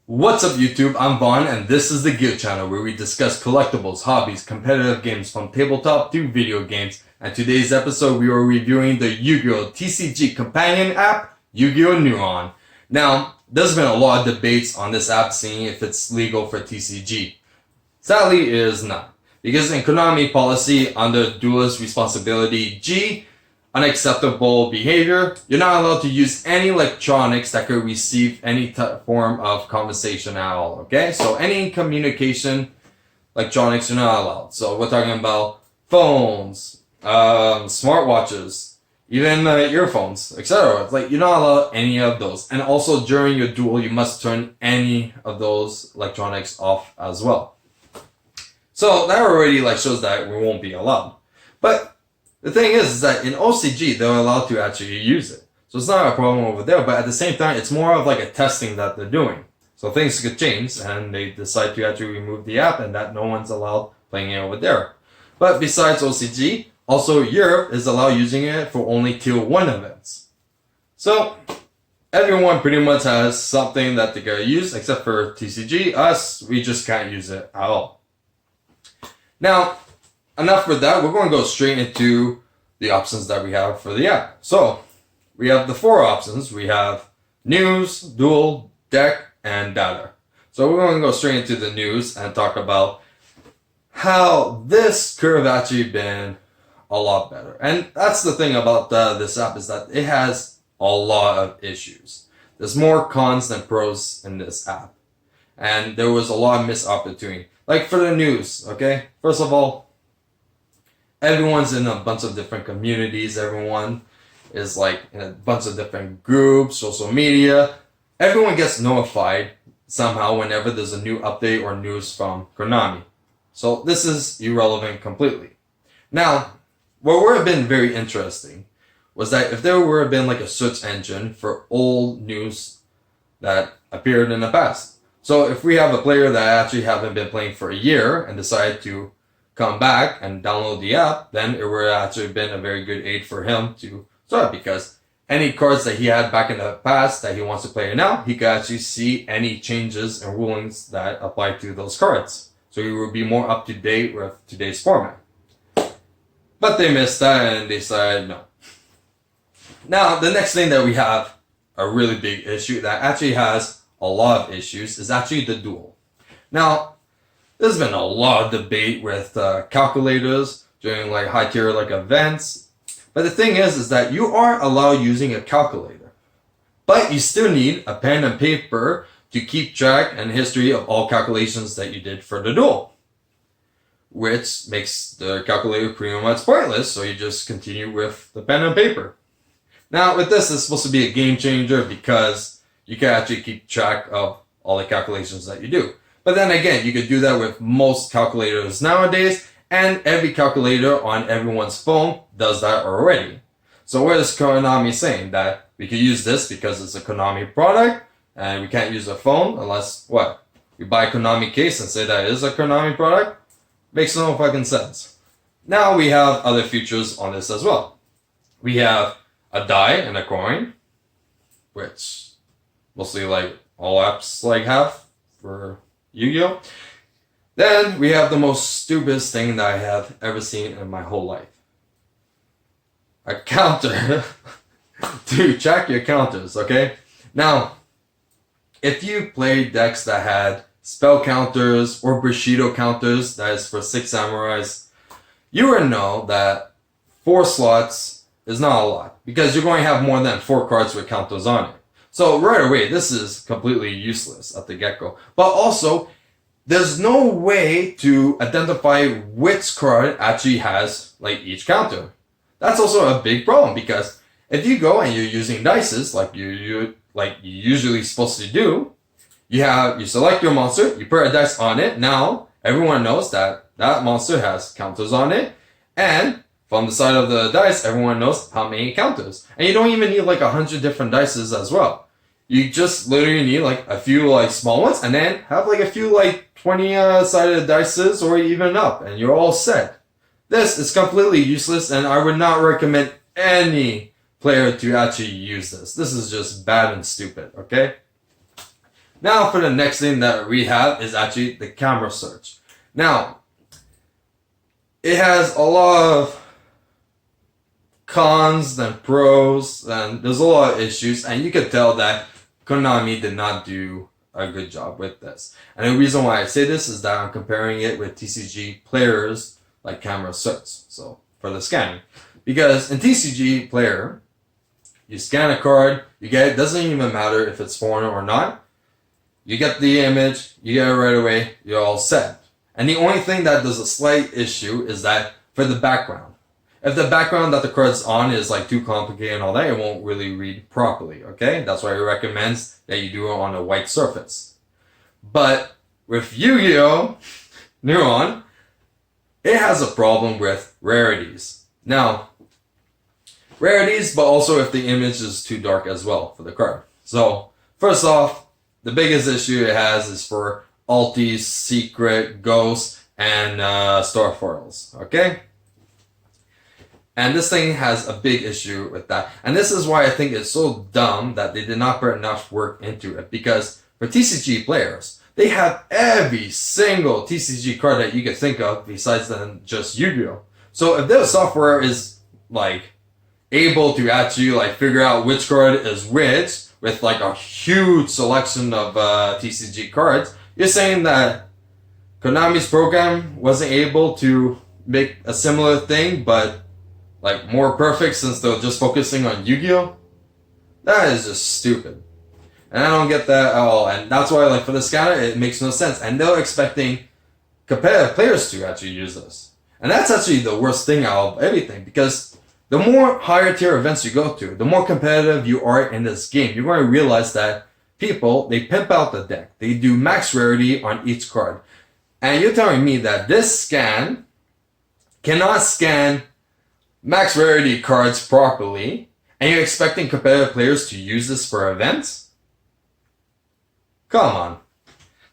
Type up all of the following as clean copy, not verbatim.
What's up YouTube, I'm Vaughn and this is the Gear channel where we discuss collectibles, hobbies, competitive games from tabletop to video games. And today's episode we are reviewing the Yu-Gi-Oh! TCG companion app, Yu-Gi-Oh! Neuron. Now, there's been a lot of debates on this app seeing if it's legal for TCG. Sadly, it is not. Because in Konami policy under Duelist Responsibility G, unacceptable behavior, you're not allowed to use any electronics that could receive any form of conversation at all, okay? So any communication electronics are not allowed. So we're talking about phones, smartwatches, even earphones, etc. It's like you're not allowed any of those. And also during your duel, you must turn any of those electronics off as well. So that already shows that we won't be allowed. But the thing is that in OCG, they're allowed to actually use it. So it's not a problem over there, but at the same time, it's more of like a testing that they're doing. So things could change and they decide to actually remove the app and that no one's allowed playing it over there. But besides OCG, also Europe is allowed using it for only Tier 1 events. So everyone pretty much has something that they gotta use except for TCG. Us, we just can't use it at all. Now, enough with that, we're going to go straight into the options that we have for the app. So, we have the 4 options. We have news, duel, deck, and data. So we're going to go straight into the news and talk about how this could have actually been a lot better. And that's the thing about this app is that it has a lot of issues. There's more cons than pros in this app. And there was a lot of missed opportunity. Like for the news, okay? First of all, everyone's in a bunch of different communities. Everyone is like in a bunch of different groups, social media. Everyone gets notified somehow whenever there's a new update or news from Konami. So this is irrelevant completely. Now, what would have been very interesting was that if there would have been like a search engine for old news that appeared in the past. So if we have a player that actually haven't been playing for a year and decide to come back and download the app, then it would have actually been a very good aid for him to start, because any cards that he had back in the past that he wants to play now, he could actually see any changes and rulings that apply to those cards. So he would be more up to date with today's format. But they missed that and they decided no. Now, the next thing that we have, a really big issue that actually has a lot of issues, is actually the duel. Now, there's been a lot of debate with calculators during high tier events. But the thing is that you are allowed using a calculator. But you still need a pen and paper to keep track and history of all calculations that you did for the duel. Which makes the calculator pretty much pointless, so you just continue with the pen and paper. Now with this, it's supposed to be a game changer because you can actually keep track of all the calculations that you do. But then again, you could do that with most calculators nowadays, and every calculator on everyone's phone does that already. So what is Konami saying? That we could use this because it's a Konami product, and we can't use a phone unless, what? We buy a Konami case and say that it is a Konami product? Makes no fucking sense. Now we have other features on this as well. We have a die and a coin, which mostly all apps have for Yu-Gi-Oh! Then we have the most stupidest thing that I have ever seen in my whole life. A counter to track your counters, okay? Now, if you play decks that had spell counters or Bushido counters, that is for 6 samurais, you would know that 4 slots is not a lot, because you're going to have more than 4 cards with counters on it. So right away, this is completely useless at the get-go. But also, there's no way to identify which card actually has each counter. That's also a big problem, because if you go and you're using dices like you're usually supposed to do, you select your monster, you put a dice on it. Now everyone knows that that monster has counters on it, and from the side of the dice, everyone knows how many counters. And you don't even need 100 different dices as well. You just literally need a few small ones, and then have a few 20-sided dices or even up, and you're all set. This is completely useless, and I would not recommend any player to actually use this. This is just bad and stupid, okay? Now for the next thing that we have is actually the camera search. Now, it has a lot of cons and pros, and there's a lot of issues, and you can tell that Konami did not do a good job with this. And the reason why I say this is that I'm comparing it with TCG players like camera search. So for the scanning, because in TCG player, you scan a card, you get it, doesn't even matter if it's foreign or not. You get the image, you get it right away, you're all set. And the only thing that there's a slight issue is that for the background. If the background that the card's on is like too complicated and all that, it won't really read properly, okay? That's why it recommends that you do it on a white surface. But with Yu-Gi-Oh! Neuron, it has a problem with rarities. Now, rarities, but also if the image is too dark as well for the card. So, first off, the biggest issue it has is for Altis, Secret, Ghost, and Star Foils, okay? And this thing has a big issue with that. And this is why I think it's so dumb that they did not put enough work into it. Because for TCG players, they have every single TCG card that you could think of besides than just Yu-Gi-Oh! So if their software is like able to actually like figure out which card is which with like a huge selection of TCG cards, you're saying that Konami's program wasn't able to make a similar thing, but like more perfect since they're just focusing on Yu-Gi-Oh? That is just stupid. And I don't get that at all. And that's why like for the scanner, it makes no sense. And they're expecting competitive players to actually use this. And that's actually the worst thing out of everything, because the more higher tier events you go to, the more competitive you are in this game. You're going to realize that people, they pimp out the deck. They do max rarity on each card. And you're telling me that this scan cannot scan max rarity cards properly, and you're expecting competitive players to use this for events? Come on.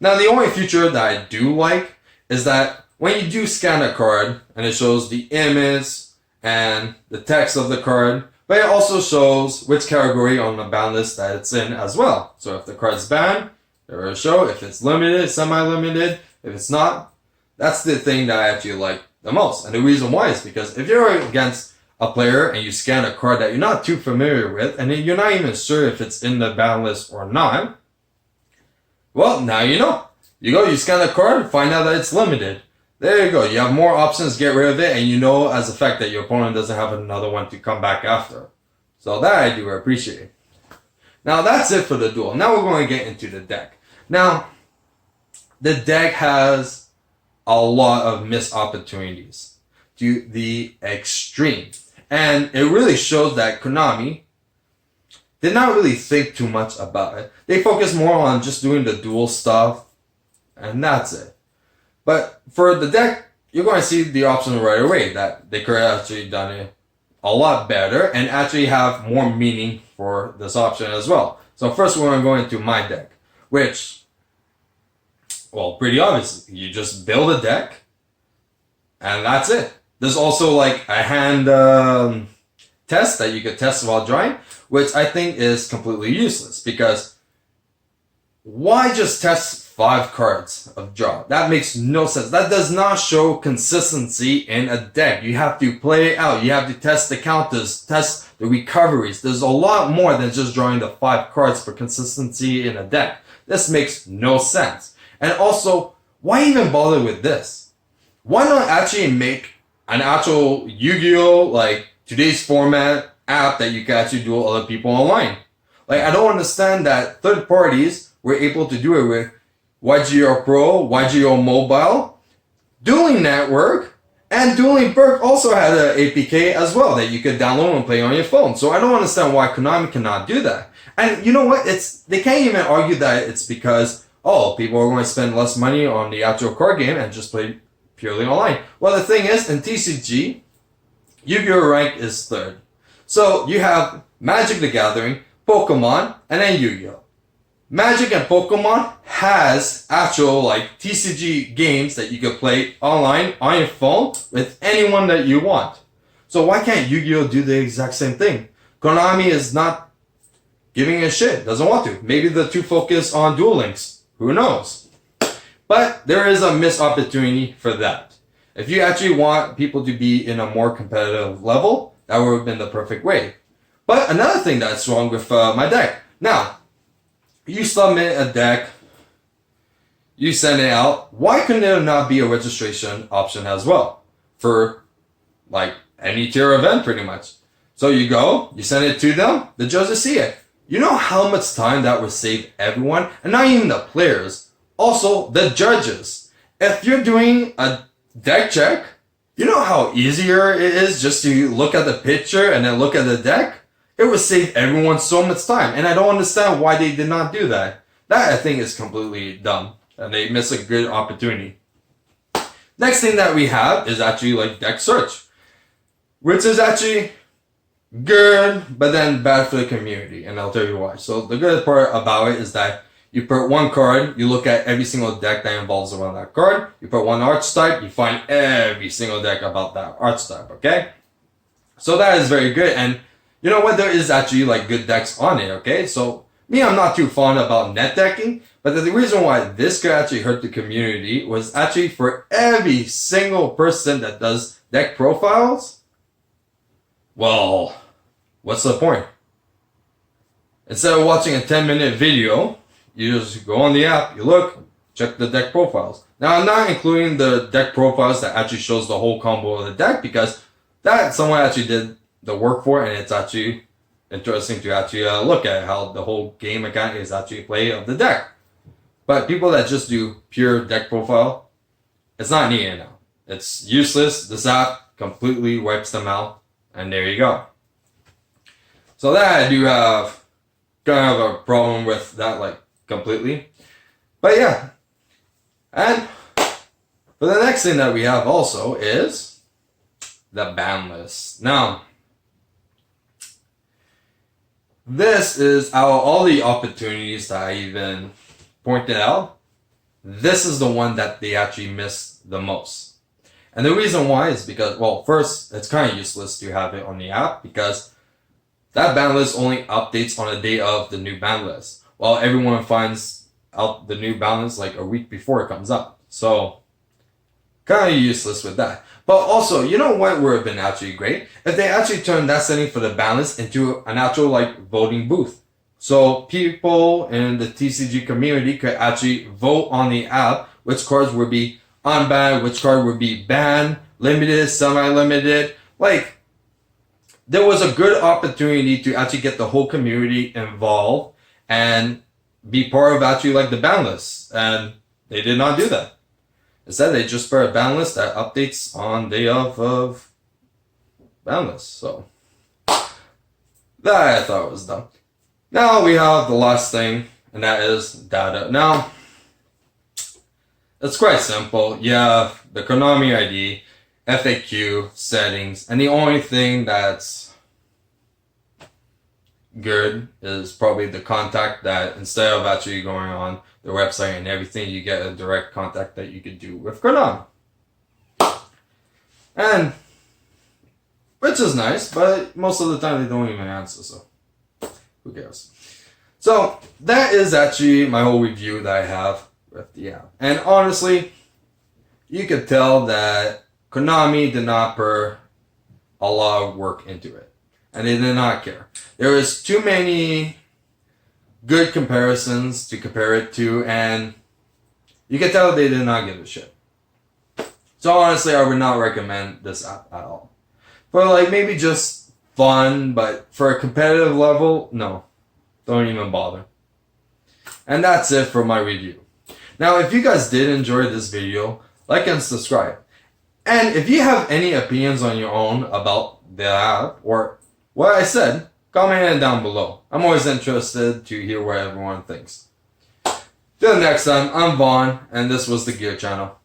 Now, the only feature that I do like is that when you do scan a card, and it shows the image and the text of the card, but it also shows which category on the ban list that it's in as well. So if the card's banned, it will show. If it's limited, semi-limited, if it's not, that's the thing that I actually like the most. And the reason why is because if you're against a player and you scan a card that you're not too familiar with, and then you're not even sure if it's in the ban list or not, well, now you know. You go, you scan the card, find out that it's limited. There you go. You have more options to get rid of it, and you know as a fact that your opponent doesn't have another one to come back after. So that I do appreciate. Now that's it for the duel. Now we're going to get into the deck. Now, the deck has a lot of missed opportunities to the extreme. And it really shows that Konami did not really think too much about it. They focused more on just doing the duel stuff, and that's it. But for the deck, you're going to see the option right away that they could have actually done it a lot better and actually have more meaning for this option as well. So first we're going to go into my deck, which, well, pretty obviously, you just build a deck and that's it. There's also like a hand test that you could test while drawing, which I think is completely useless because why just test 5 cards of draw? That makes no sense. That does not show consistency in a deck. You have to play it out. You have to test the counters, test the recoveries. There's a lot more than just drawing the 5 cards for consistency in a deck. This makes no sense. And also, why even bother with this? Why not actually make an actual Yu-Gi-Oh! Like today's format app that you can actually duel other people online? Like, I don't understand that third parties were able to do it with VaughnGear Pro, VaughnGear Mobile, Dueling Network, and Dueling Perk also had an APK as well that you could download and play on your phone. So I don't understand why Konami cannot do that. And you know what? They can't even argue that it's because, oh, people are going to spend less money on the actual card game and just play purely online. Well, the thing is, in TCG, Yu-Gi-Oh! Rank is 3rd. So you have Magic the Gathering, Pokemon, and then Yu-Gi-Oh! Magic and Pokemon has actual like TCG games that you can play online on your phone with anyone that you want. So why can't Yu-Gi-Oh! Do the exact same thing? Konami is not giving a shit, doesn't want to. Maybe they're too focused on Duel Links. Who knows? But there is a missed opportunity for that. If you actually want people to be in a more competitive level, that would have been the perfect way. But another thing that's wrong with my deck. Now, you submit a deck, you send it out. Why couldn't there not be a registration option as well? For like any tier event pretty much. So you go, you send it to them, the judges see it. You know how much time that would save everyone? And not even the players. Also, the judges. If you're doing a deck check, you know how easier it is just to look at the picture and then look at the deck? It would save everyone so much time. And I don't understand why they did not do that. That I think is completely dumb. And they miss a good opportunity. Next thing that we have is actually like deck search. Which is actually good, but then bad for the community. And I'll tell you why. So the good part about it is that you put one card, you look at every single deck that involves around that card. You put one archetype, you find every single deck about that archetype, okay? So that is very good. And you know what? There is actually like good decks on it, okay? So me, I'm not too fond about net decking, but the reason why this could actually hurt the community was actually for every single person that does deck profiles. Well, what's the point? Instead of watching a 10-minute video, you just go on the app, you look, check the deck profiles. Now, I'm not including the deck profiles that actually shows the whole combo of the deck because that someone actually did the work for, and it's actually interesting to actually look at how the whole game mechanic is actually play of the deck. But people that just do pure deck profile, it's not needed now. It's useless. This app completely wipes them out, and there you go. So that I do have kind of a problem with that, like completely. But yeah, and for the next thing that we have also is the ban list. Now, this is out of all the opportunities that I even pointed out, this is the one that they actually missed the most. And the reason why is because, well, first, it's kind of useless to have it on the app because that ban list only updates on the day of the new ban list, while everyone finds out the new ban list like a week before it comes up. So, kind of useless with that. But also, you know what would have been actually great? If they actually turned that setting for the ban list into an actual like voting booth. So people in the TCG community could actually vote on the app which cards would be unbanned, which card would be banned, limited, semi-limited. Like, there was a good opportunity to actually get the whole community involved and be part of actually like the ban list. And they did not do that. Instead, they just put a ban list that updates on day of ban list. So that I thought was dumb. Now we have the last thing, and that is data. Now, it's quite simple. You have the Konami ID, FAQ, settings, and the only thing that's good is probably the contact, that instead of actually going on the website and everything, you get a direct contact that you could do with Konami. And, which is nice, but most of the time they don't even answer, so who cares? So, that is actually my whole review that I have with the app. And honestly, you could tell that Konami did not put a lot of work into it. And they did not care. There was too many good comparisons to compare it to, and you can tell they did not give a shit. So honestly, I would not recommend this app at all. For like maybe just fun, but for a competitive level, no. Don't even bother. And that's it for my review. Now, if you guys did enjoy this video, like and subscribe. And if you have any opinions on your own about the app or what I said, comment it down below. I'm always interested to hear what everyone thinks. Till next time, I'm Vaughn, and this was the Gear Channel.